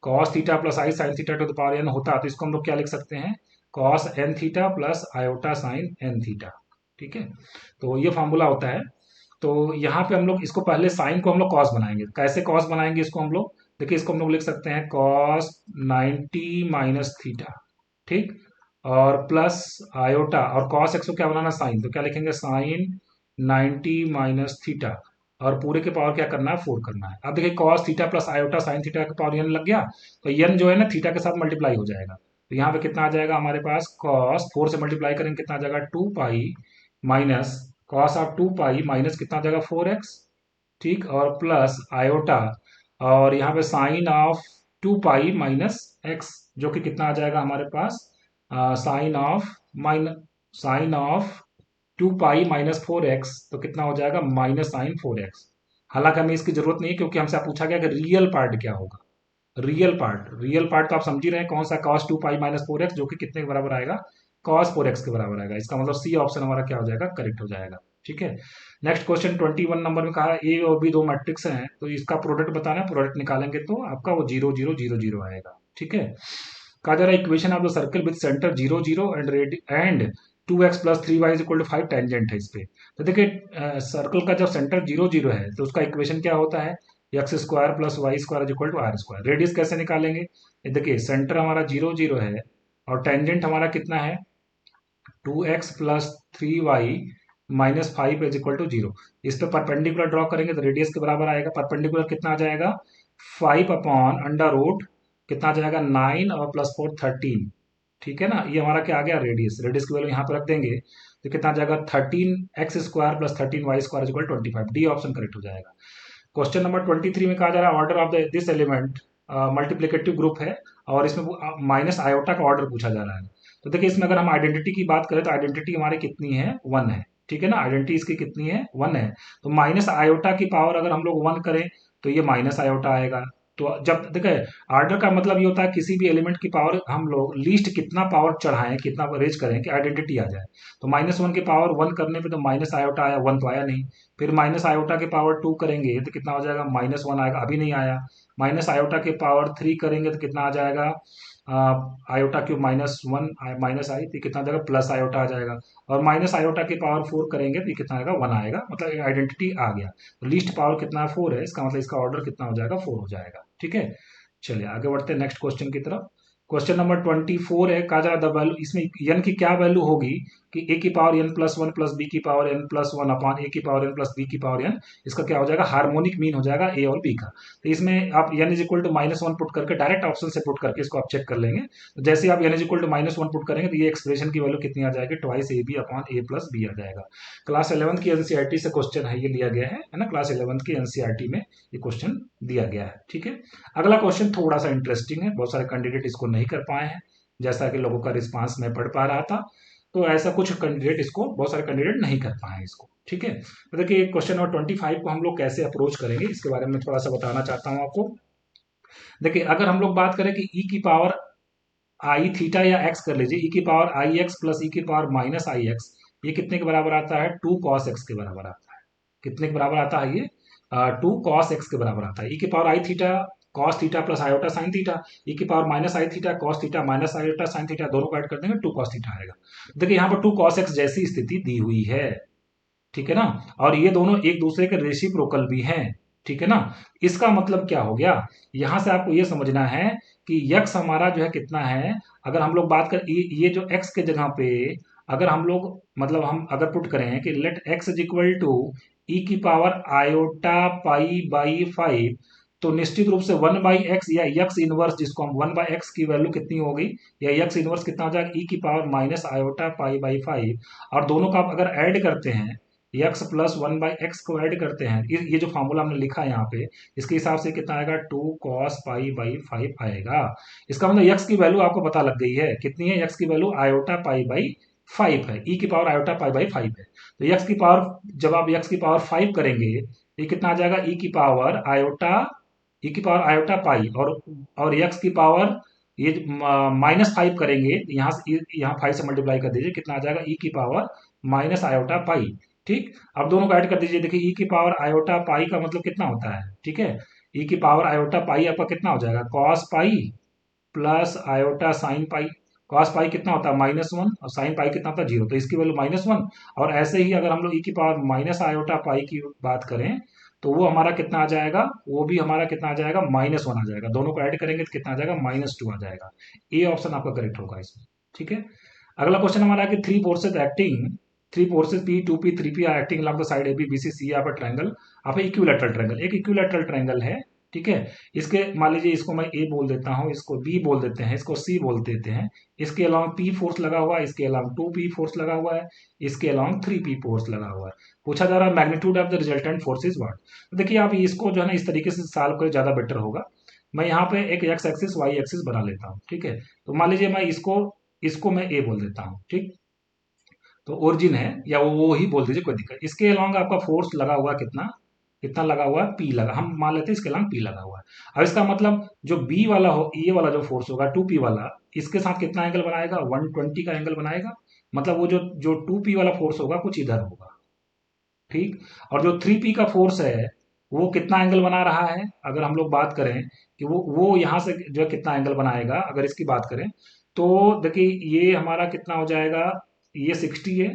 cos theta plus I sine theta two the power n होता है, तो इसको हम लोग क्या लिख सकते हैं cos n theta plus iota sign n theta. ठीक है, तो ये फॉर्मूला होता है। तो यहाँ पे हम लोग इसको पहले साइन को हम लोग कॉस बनाएंगे, कैसे कॉस बनाएंगे इसको हम लोग, देखिए इसको हम लोग लिख सकते हैं cos 90 माइनस थीटा। ठीक, और प्लस आयोटा, और cos x को क्या बनाना साइन, तो क्या लिखेंगे साइन 90 माइनस थीटा, और पूरे के पावर क्या करना है 4 करना है। अब देखिए cos theta plus iota sine theta का पावर n लग गया, तो n जो है ना थीटा के साथ मल्टीप्लाई हो जाएगा। तो यहाँ पे कितना आ जाएगा हमारे पास cos 4 से मल्टीप्लाई करेंगे कितना आ जाएगा 2 pi minus cos of 2 pi minus कितना आ जाएगा 4x। ठीक, और प्लस आयोटा, और यहाँ पे sine of 2 pi minus x, जो कि कितना आ जाएगा हमारे पास sine of 2 pi minus 4x, तो कितना हो जाएगा -sin 4x। हालांकि हमें इसकी जरूरत नहीं है क्योंकि हमसे पूछा गया कि रियल पार्ट क्या होगा। रियल पार्ट तो आप समझ ही रहे हैं कौन सा, cos 2 पाई माइनस 4x, जो कि कितने के बराबर आएगा, cos 4x के बराबर आएगा। इसका मतलब सी ऑप्शन हमारा क्या हो जाएगा, करेक्ट हो जाएगा। ठीक है। नेक्स्ट क्वेश्चन 21 नंबर में कहा ए और बी दो मैट्रिक्स हैं, तो इसका प्रोडक्ट बताना है। प्रोडक्ट निकालेंगे तो आपका वो 0 0 0 0 आएगा। ठीक है। कहा जा रहा है equation of the circle with centre 0 0 and 2x plus 3y is equal to 5 tangent है इस पे। तो देखिए सर्कल का जब सेंटर 0 0 है तो उसका इक्वेशन क्या होता है, x square plus y square is equal to r square. Radius कैसे निकालेंगे, ये देखिए सेंटर हमारा 0 0 है और टेंजेंट हमारा कितना है 2x plus 3y minus 5 is equal to 0। इस पे परपेंडिकुलर ड्रॉ करेंगे तो रेडियस के बराबर आएगा। परपेंडिकुलर कितना आ जाएगा, 5 अपॉन अंडर रूट कितना आ जाएगा 9 और प्लस 4 13। ठीक है ना, ये हमारा क्या आ गया रेडियस। रेडियस की वैल्यू यहाँ पे रख देंगे तो कितना आ जाएगा 13x square plus 13y square equal 25। D option correct हो जाएगा। क्वेश्चन नंबर 23 में कहा जा रहा है order of this element multiplicative group है और इसमें माइनस आयोटा का ऑर्डर पूछा जा रहा है। तो देखिए इसमें अगर हम आइडेंटिटी की बात करें तो आइडेंटिटी हमारी कितनी है, 1 है। ठीक है ना, आइडेंटिटी इसकी कितनी है, 1 है। तो माइनस आयोटा की पावर अगर हम लोग 1 करें तो ये माइनस आयोटा आएगा। तो जब देखिए ऑर्डर का मतलब ये होता है किसी भी एलिमेंट की पावर हम लोग लीस्ट कितना पावर चढ़ाएं, कितना रेज करें कि आइडेंटिटी आ जाए। तो -1 की पावर 1 करने पे तो माइनस आयोटा आया, 1 तो आया नहीं। फिर माइनस आयोटा के पावर 2 करेंगे तो कितना हो जाएगा, -1 आएगा, अभी नहीं आया। माइनस आयोटा के पावर 3 करेंगे तो कितना आ जाएगा, आयोटा क्यूब -1 माइनस आई तो कितना आ जाएगा, प्लस आयोटा आ जाएगा। और माइनस आयोटा के पावर 4 करेंगे तो कितना आएगा, 1 आएगा। मतलब आइडेंटिटी आ गया। तो लीस्ट पावर कितना है, 4 है। इसका मतलब इसका ऑर्डर कितना हो जाएगा, 4 हो जाएगा। ठीक है। चलिए आगे बढ़ते हैं नेक्स्ट क्वेश्चन की तरफ। क्वेश्चन नंबर 24 है, कहा जा रहा है द वैल्यू, इसमें n की क्या वैल्यू होगी कि a की power n plus 1 plus b की power n plus 1 upon a की पावर n प्लस b की पावर n। इसका क्या हो जाएगा, हार्मोनिक मीन हो जाएगा a और b का। तो इसमें आप n is equal to -1 put करके डायरेक्ट ऑप्शन से पुट करके इसको आप चेक कर लेंगे। तो जैसे आप n is equal to -1 put करेंगे तो ये एक्सप्रेशन की वैल्यू कितनी आ जाएगी, twice a b upon a plus b आ जाएगा। क्लास 11 की एनसीईआरटी से क्वेश्चन है, ये लिया गया है ना, क्लास 11 की एनसीईआरटी में ये क्वेश्चन दिया गया है। ठीक है। अगला क्वेश्चन थोड़ा सा इंटरेस्टिंग है, बहुत सारे कैंडिडेट इसको नहीं कर पाए हैं, जैसा कि लोगों का रिस्पांस मैं पढ़ पा रहा था। तो ऐसा कुछ कैंडिडेट इसको, बहुत सारे कैंडिडेट नहीं कर पाए इसको। ठीक है। तो देखिए क्वेश्चन नंबर 25 को हम लोग कैसे अप्रोच करेंगे इसके बारे में थोड़ा सा बताना चाहता हूं आपको। देखिए अगर हम लोग बात करें कि ई की पावर आई थीटा या एक्स कर लीजिए, ई की पावर आई एक्स प्लस ई की पावर माइनस आई एक्स, ये कितने के बराबर आता है, 2 कॉस एक्स के बराबर आता है। कितने के बराबर आता है ये, 2 कॉस एक्स के बराबर आता है। ई की power i theta cos theta plus iota sine theta, e की power minus i theta cos theta minus iota sine theta, दोनों को ऐड कर देंगे 2 कॉस थीटा आएगा। देखिए यहाँ पर 2 कॉस एक्स जैसी स्थिति दी हुई है। ठीक है ना, और ये दोनों एक दूसरे के रेसिप्रोकल भी हैं। ठीक है ना, इसका मतलब क्या हो गया, यहां से आपको ये समझना है कि यक्स हमारा जो है कितना है। अगर हम लोग बात कर ये जो एक्स के जगह पे अगर हम लोग मतलब हम अगर पुट करें कि let x is equal to e की पावर आयोटा पाई बाई 5, तो निश्चित रूप से 1/x या यक्स इनवर्स, जिसको हम 1/x की वैल्यू कितनी होगी या यक्स इनवर्स कितना हो जाएगा, ई की power minus iota pi by 5। और दोनों का आप अगर ऐड करते हैं, यक्स प्लस 1/x को ऐड करते हैं, ये जो फॉर्मूला हमने लिखा है यहाँ पे, इसके हिसाब से कितना आएगा, 2 cos पाई बाई 5 आएगा। इसका मतलब यक्स की वैल्यू आपको पता लग गई है, कितनी है यक्स की वैल्यू, आयोटा पाई बाई 5 है। ई की पावर आयोटा पाई बाई 5 है। तो यक्स की पावर, जब आप यक्स की पावर 5 करेंगे ये कितना आ जाएगा, ई की पावर आयोटा, ई की पावर आयोटा पाई, और यक्स की पावर ये -5 करेंगे, यहाँ से यहाँ 5 से मल्टीप्लाई कर दीजिए, कितना आ जाएगा, ई की पावर माइनस आयोटा पाई। ठीक, अब दोनों को ऐड कर दीजिए, देखिए ई की पावर आयोटा पाई का मतलब कितना होता है। ठीक है, ई की पावर आयोटा पाई आपका कितना हो जाएगा, cos pi plus iota sine pi. Cos pi कितना होता है, -1, और साइन पाई कितना होता है, 0, तो इसकी वैल्यू -1। और ऐसे ही अगर हम लोग ई की पावर माइनस आयोटा पाई की बात करें तो वो हमारा कितना आ जाएगा, वो भी हमारा कितना आ जाएगा, -1 आ जाएगा। दोनों को ऐड करेंगे तो कितना आ जाएगा, -2 आ जाएगा। ए ऑप्शन आपका करेक्ट होगा इसमें। ठीक है। अगला क्वेश्चन हमारा है कि three forces P two P three P are acting along the side A B B C C आप ट्रायंगल, आप इक्विलैटरल ट्रायंगल, एक इक्विलैटरल ट्रायंगल है। ठीक है, इसके मान लीजिए इसको मैं ए बोल देता हूँ, इसको बी बोल देते हैं, इसको सी बोल देते हैं। इसके अलावा पी फोर्स लगा हुआ है, इसके अलावा 2p फोर्स लगा हुआ है, इसके अलावा 3p फोर्स लगा हुआ है। पूछा जा रहा है magnitude of the resultant force is what. तो देखिए आप इसको जो है ना इस तरीके से सॉल्व करें, ज्यादा बेटर होगा। मैं यहाँ पे एक एक्स एक्सिस वाई एक्सिस बना लेता हूँ। ठीक है, तो मान लीजिए मैं इसको इसको मैं ए बोल देता हूँ। ठीक, तो ओरिजिन है या वो ही बोल दीजिए, कोई दिक्कत। इसके अलावा आपका फोर्स लगा हुआ कितना, कितना लगा हुआ है, पी लगा, हम मान लेते हैं इसके अलावा पी लगा हुआ है। अब इसका मतलब जो बी वाला हो, ये वाला जो फोर्स होगा 2p वाला, इसके साथ कितना एंगल बनाएगा, 120 का एंगल बनाएगा। मतलब वो जो जो 2p वाला फोर्स होगा कुछ इधर होगा, ठीक। और जो 3p का फोर्स है वो कितना एंगल बना रहा है, अगर हम लोग बात करें कि वो यहाँ से जो है कितना एंगल बनाएगा, अगर इसकी बात करें तो देखिए ये हमारा कितना हो जाएगा, ये 60 है,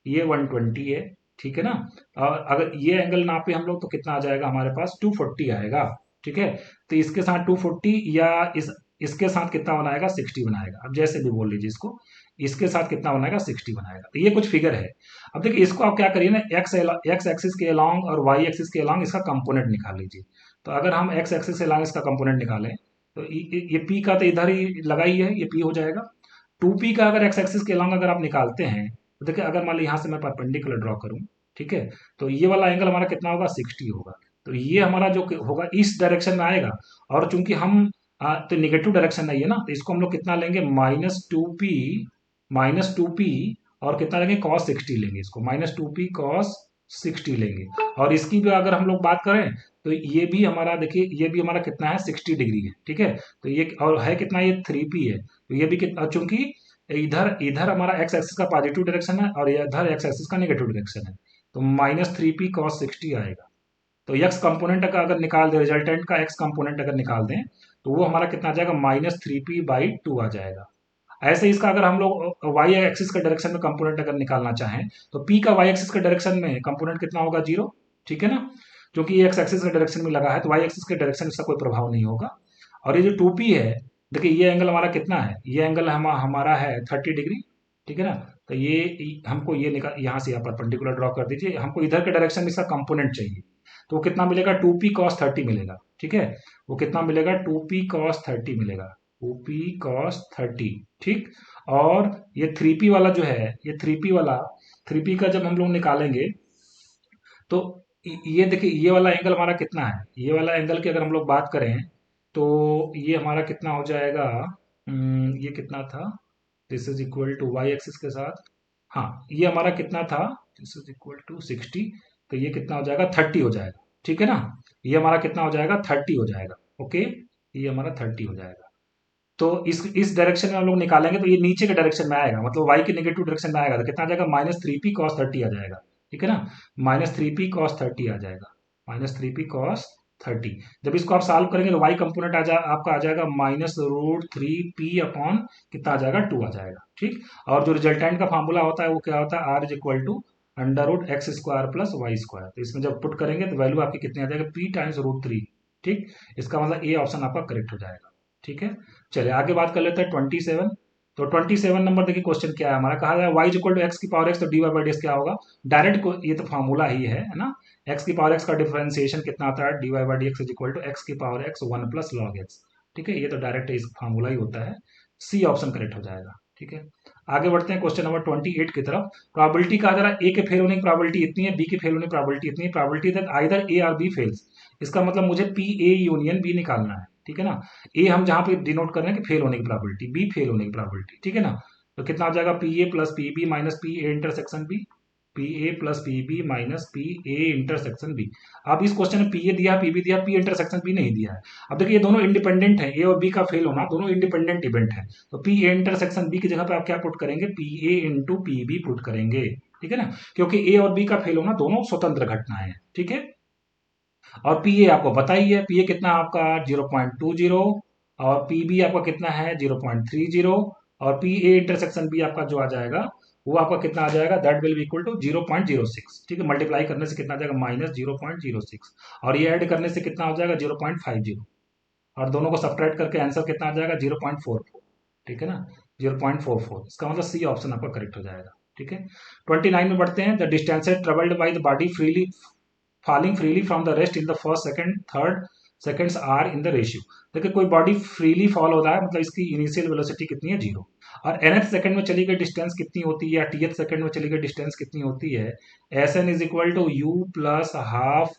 ये 120 है, ठीक है ना। और अगर ये एंगल नापे हम लोग तो कितना आ जाएगा हमारे पास, 240 आएगा, ठीक है। तो इसके साथ 240 या इसके साथ कितना बनाएगा, 60 बनाएगा। अब जैसे भी बोल लीजिए इसको, इसके साथ कितना बनाएगा, 60 बनाएगा। तो ये कुछ फिगर है। अब देखिए इसको आप क्या करिए ना, एक्स एक्सिस के अलोंग और वाई एक्सिस के अलोंग इसका कंपोनेंट निकाल लीजिए। तो अगर हम एक्स एक्सिस के अलोंग इसका कंपोनेंट निकालें तो ये पी का तो इधर ही लगा ही है, ये पी हो जाएगा। 2p का अगर एक्स एक्सिस के अलोंग अगर आप निकालते हैं तो देखिए, अगर मान ली यहाँ से मैं परपेंडिकुलर ड्रॉ करूँ, ठीक है, तो ये वाला एंगल हमारा कितना होगा, 60 होगा। तो ये हमारा जो होगा इस डायरेक्शन में आएगा। और चूंकि हम तो निगेटिव डायरेक्शन नहीं है ना, तो इसको हम लोग कितना लेंगे, -2p और कितना लेंगे, cos 60 लेंगे, इसको -2p cos 60 लेंगे। और इसकी भी अगर हम लोग बात करें तो ये भी हमारा देखिए, ये भी हमारा कितना है, 60 डिग्री है, ठीक है। तो ये और है कितना, ये 3p है। तो ये भी कितना, चूंकि इधर इधर हमारा एक्स एक्सिस का पॉजिटिव डायरेक्शन है और इधर एक्स एक्सिस का नेगेटिव डायरेक्शन है, तो -3p cos 60 आएगा। तो एक्स कंपोनेंट का अगर निकाल दें, रिजल्टेंट का एक्स कंपोनेंट अगर निकाल दें तो वो हमारा कितना आ जाएगा, -3p/2 आ जाएगा। ऐसे ही इसका अगर हम लोग वाई एक्सिस का डायरेक्शन में कंपोनेंट अगर निकालना चाहें तो पी का वाई एक्सिस के डायरेक्शन में कंपोनेंट कितना होगा, 0, ठीक है ना। क्योंकि ये एक्स एक्सिस के डायरेक्शन में लगा है तो वाई एक्सिस के डायरेक्शन में इसका कोई प्रभाव नहीं होगा। और ये जो 2p है, देखिए ये एंगल हमारा कितना है, ये एंगल हमारा है 30 डिग्री, ठीक है ना। तो ये हमको ये निकाल, यहाँ से यहाँ परपेंडिकुलर ड्रॉ कर दीजिए, हमको इधर के डायरेक्शन में इसका कंपोनेंट चाहिए। तो वो कितना मिलेगा, 2p cos 30 मिलेगा, ठीक है। वो कितना मिलेगा, 2p cos 30 मिलेगा, 2p cos 30, ठीक। और ये 3p वाला जो है, ये 3p वाला, 3p का जब हम लोग निकालेंगे तो ये देखिए ये वाला एंगल हमारा कितना है, ये वाला एंगल की अगर हम लोग बात करें तो ये हमारा कितना हो जाएगा, ये कितना था, this is equal to y axis के साथ, हाँ ये हमारा कितना था, दिस इज इक्वल टू 60। तो ये कितना हो जाएगा, 30 हो जाएगा, ठीक है ना। ये हमारा कितना हो जाएगा, 30 हो जाएगा, ओके। ये हमारा 30 हो जाएगा। तो इस डायरेक्शन में हम लोग निकालेंगे तो ये नीचे के डायरेक्शन में आएगा, मतलब वाई के नेगेटिव डायरेक्शन में आएगा, तो कितना आ जाएगा, -3p cos 30 आ जाएगा, ठीक है ना। -3p cos 30 आ जाएगा, -3p cos 30। जब इसको आप सॉल्व करेंगे तो वाई कंपोनेंट आपका आ जाएगा -√3p अपॉन कितना आ जाएगा, 2 आ जाएगा, ठीक। और जो रिजल्टेंट का फार्मूला होता है वो क्या होता है, R is equal to √x² plus y²। तो इसमें जब पुट करेंगे तो वैल्यू आपकी कितनी आ जाएगा, p टाइम्स √3, ठीक। इसका मतलब ए ऑप्शन आपका करेक्ट हो जाएगा, ठीक है। चलिए आगे बात कर लेते हैं 27। तो 27 नंबर देखिए क्वेश्चन क्या है हमारा, कहा जाए वाई इक्वल टू एक्स की पावर एक्स, तो d y by d x क्या होगा, डायरेक्ट को ये तो फार्मूला ही है ना। एक्स की पावर एक्स का डिफरेंशिएशन कितना आता है, d y by d x is equal to x की power x 1 plus log x, ठीक है। ये तो डायरेक्ट इस फार्मूला ही होता है, सी ऑप्शन करेक्ट हो जाएगा, ठीक है। आगे बढ़ते हैं क्वेश्चन नंबर 28 की तरफ। प्रोबेबिलिटी कहा जा रहा है ए के फेल होने की प्रोबेबिलिटी इतनी है, बी के फेल होने की प्रोबेबिलिटी इतनी है, प्रोबेबिलिटी दैट आइदर ए और बी फेल्स। इसका मतलब मुझे पी ए यूनियन बी निकालना है, ठीक है ना। ए हम जहां पे डिनोट कर रहे हैं कि फेल होने की प्रोबेबिलिटी, बी फेल होने की प्रोबेबिलिटी, ठीक है ना। तो कितना आ जाएगा, P A plus P B minus P A intersection B, P A plus P B minus P A intersection B. अब इस क्वेश्चन में पी ए दिया, पी बी दिया, पी इंटरसेक्शन बी नहीं दिया है। अब देखिए ये दोनों इंडिपेंडेंट है, ए और बी का फेल होना दोनों इंडिपेंडेंट इवेंट है। तो पी ए इंटरसेक्शन बी की जगह पे आप क्या पुट करेंगे, P A into P B put करेंगे, ठीक है ना। क्योंकि ए और बी का फेल होना दोनों स्वतंत्र घटनाएं हैं, ठीक है। और पी ए आपको पता ही है, पी ए कितना आपका 0.20, और पी बी आपका कितना है 0.30, और पी ए इंटरसेक्शन बी आपका जो आ जाएगा वो आपका कितना आ जाएगा, that will be equal to 0.06, ठीक है। मल्टीप्लाई करने से कितना आ जाएगा, -0.06, और ये ऐड करने से कितना हो जाएगा 0.50, और दोनों को सब्ट्रैक्ट करके आंसर कितना आ जाएगा 0.44, ठीक है ना, 0.44। इसका मतलब सी ऑप्शन आपका करेक्ट हो जाएगा, ठीक है। 29 में बढ़ते हैं, the distance travelled by the body freely falling freely from the rest in the first second third seconds are in the ratio. देखिए कोई बॉडी फ्रीली फॉल हो रहा है, मतलब इसकी इनिशियल वेलोसिटी कितनी है, 0। और nth सेकंड में चली गई डिस्टेंस कितनी होती है, या tth सेकंड में चली गई डिस्टेंस कितनी होती है, Sn is equal to u plus half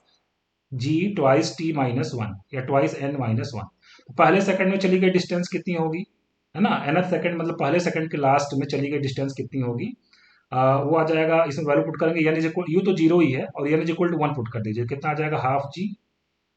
g twice t minus 1 या ट्वाइस n माइनस 1। पहले सेकंड में चली गई डिस्टेंस कितनी होगी, है ना। nth सेकंड मतलब पहले सेकंड के लास्ट में चली गई डिस्टेंस कितनी होगी, वो आ जाएगा, इसमें वैल्यू पुट करेंगे, एन इज इक्वल, यू तो जीरो ही है, और n is equal to 1 put कर दीजिए, कितना आ जाएगा हाफ जी।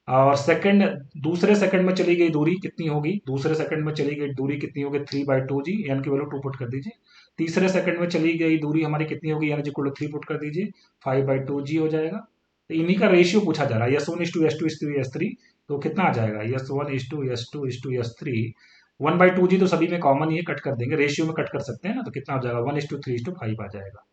और सेकंड, दूसरे सेकंड में चली गई दूरी कितनी होगी, दूसरे सेकंड में चली गई दूरी कितनी होगी, 3/2 जी, एन की वैल्यू 2 पुट कर दीजिए। तीसरे सेकंड में चली गई दूरी हमारी कितनी होगी, एन इक्वल टू 3 पुट कर दीजिए, 5/2 जी हो जाएगा। तो इन्हीं का रेशियो पूछा जा रहा है, S1 is to S2 is to S3, तो कितना आ जाएगा, S1 is to S2 is to S3, 1/2 g तो सभी में कॉमन ही है, कट कर देंगे, रेशियो में कट कर सकते हैं ना, तो कितना हो जाएगा 1:3:5 आ जाएगा,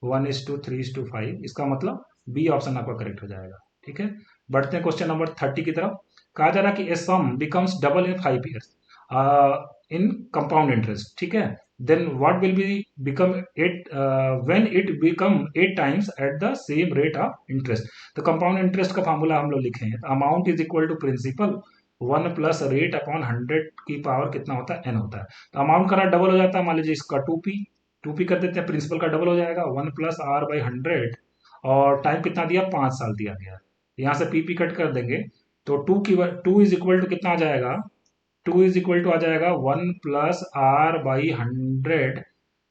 1:3:5, इसका मतलब बी ऑप्शन आपका करेक्ट हो जाएगा। ठीक है, बढ़ते हैं क्वेश्चन नंबर 30 की तरफ। कहा जा रहा है कि a sum becomes double in 5 years in compound interest, ठीक है, then what will be become at when it become 8 times at the same rate of interest. तो कंपाउंड इंटरेस्ट का फार्मूला हम लोग लिखे हैं, amount is equal to principal 1 plus rate upon 100 की पावर कितना होता है, एन होता है। तो अमाउंट का डबल हो जाता है, मान लीजिए इसका 2p कर देते हैं, प्रिंसिपल का डबल हो जाएगा 1+r/100, और टाइम कितना दिया, 5 साल दिया गया। यहाँ से पी कट कर देंगे, तो टू इज इक्वल टू कितना आ जाएगा, 2 इज इक्वल टू आ जाएगा 1+r/100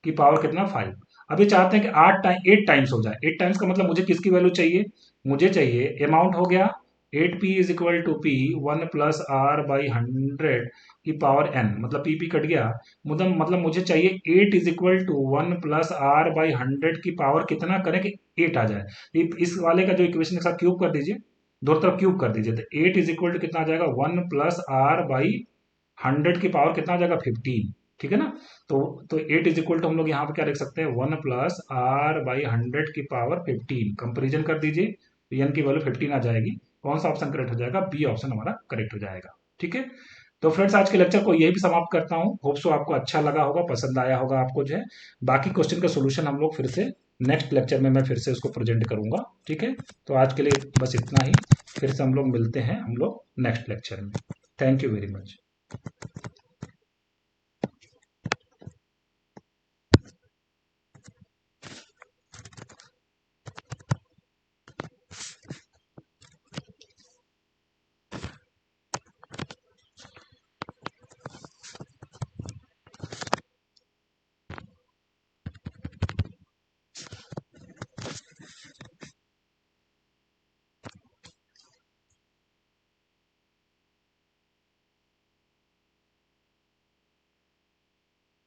की पावर कितना, 5। अभी चाहते हैं कि 8 टाइम्स हो जाए, 8 टाइम्स का मतलब मुझे किसकी वैल्यू चाहिए, मुझे चाहिए अमाउंट हो गया 8p = p 1+r/100 की पावर n, मतलब पी कट गया, मतलब मुझे चाहिए 8 = 1+r/100 की पावर कितना करें कि 8 आ जाए। इस वाले का जो इक्वेशन के साथ क्यूब कर दीजिए, दोनों तरफ क्यूब कर दीजिए, तो 8 = कितना आ जाएगा 1+r/100 की पावर कितना आ जाएगा 15। ठीक है ना, तो 8 = हम लोग यहाँ पे क्या लिख सकते हैं, 1+r/100 की पावर 15, कंपेरिजन कर दीजिए, तो एन की वैल्यू 15 आ जाएगी। कौन सा ऑप्शन करेक्ट हो जाएगा, बी ऑप्शन हमारा करेक्ट हो जाएगा। ठीक है, तो फ्रेंड्स आज के लेक्चर को यही भी समाप्त करता हूँ, होप सो आपको अच्छा लगा होगा, पसंद आया होगा आपको जो है। बाकी क्वेश्चन का सोल्यूशन हम लोग फिर से नेक्स्ट लेक्चर में मैं फिर से उसको प्रेजेंट करूंगा। ठीक है, तो आज के लिए बस इतना ही, फिर से हम लोग मिलते हैं हम लोग नेक्स्ट लेक्चर में। Thank you very much.